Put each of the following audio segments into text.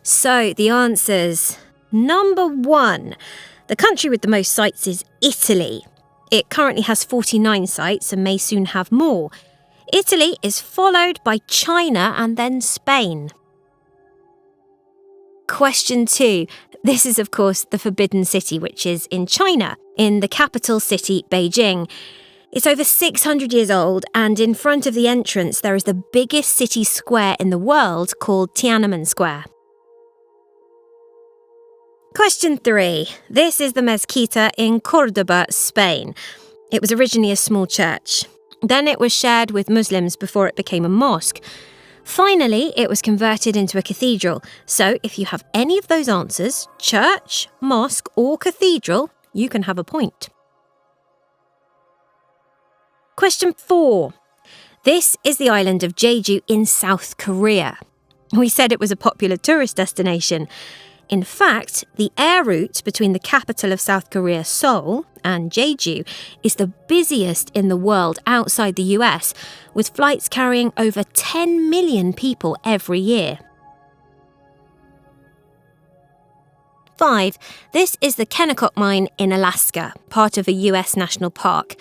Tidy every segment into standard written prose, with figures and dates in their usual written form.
So the answers. Number 1. The country with the most sites is Italy. It currently has 49 sites and may soon have more. Italy is followed by China and then Spain. Question 2. This is, of course, the Forbidden City, which is in China, in the capital city, Beijing. It's over 600 years old, and in front of the entrance there is the biggest city square in the world called Tiananmen Square. Question 3. This is the Mezquita in Córdoba, Spain. It was originally a small church. Then it was shared with Muslims before it became a mosque. Finally, it was converted into a cathedral. So if you have any of those answers, church, mosque or cathedral, you can have a point. Question 4. This is the island of Jeju in South Korea. We said it was a popular tourist destination. In fact, the air route between the capital of South Korea, Seoul, and Jeju is the busiest in the world outside the US, with flights carrying over 10 million people every year. 5. This is the Kennecott Mine in Alaska, part of a US national park.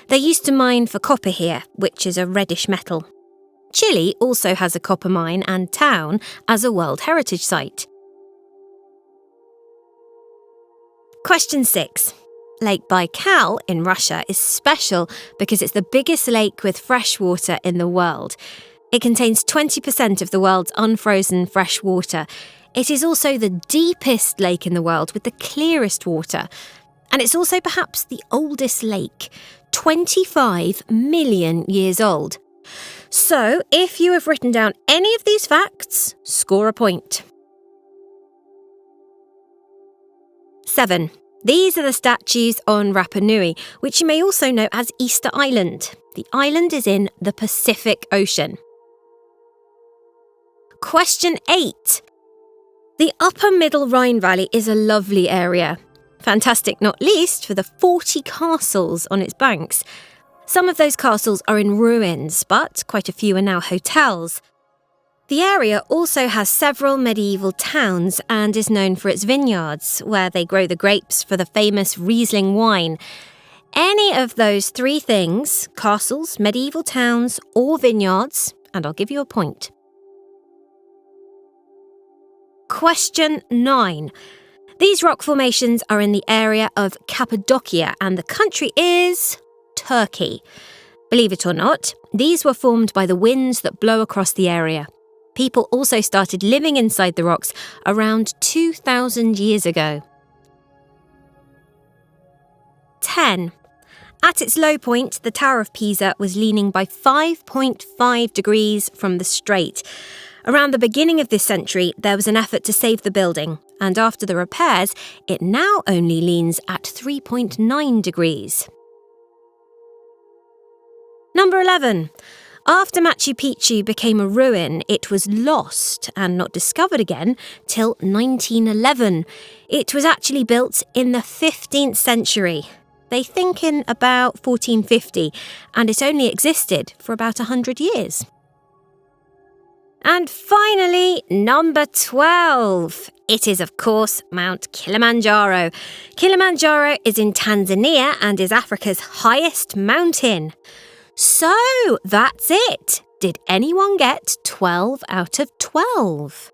They used to mine for copper here, which is a reddish metal. Chile also has a copper mine and town as a World Heritage Site. Question 6. Lake Baikal in Russia is special because it's the biggest lake with fresh water in the world. It contains 20% of the world's unfrozen fresh water. It is also the deepest lake in the world with the clearest water. And it's also perhaps the oldest lake, 25 million years old. So, if you have written down any of these facts, score a point. 7. These are the statues on Rapa Nui, which you may also know as Easter Island. The island is in the Pacific Ocean. Question 8. The Upper Middle Rhine Valley is a lovely area. Fantastic not least for the 40 castles on its banks. Some of those castles are in ruins, but quite a few are now hotels. The area also has several medieval towns and is known for its vineyards, where they grow the grapes for the famous Riesling wine. Any of those 3 things, castles, medieval towns, or vineyards, and I'll give you a point. Question 9. These rock formations are in the area of Cappadocia, and the country is Turkey. Believe it or not, these were formed by the winds that blow across the area. People also started living inside the rocks around 2,000 years ago. 10. At its low point, the Tower of Pisa was leaning by 5.5 degrees from the strait. Around the beginning of this century, there was an effort to save the building, and after the repairs, it now only leans at 3.9 degrees. Number 11. After Machu Picchu became a ruin, it was lost and not discovered again till 1911. It was actually built in the 15th century. They think in about 1450, and it only existed for about 100 years. And finally, number 12. It is, of course, Mount Kilimanjaro. Kilimanjaro is in Tanzania and is Africa's highest mountain. So, that's it. Did anyone get 12 out of 12?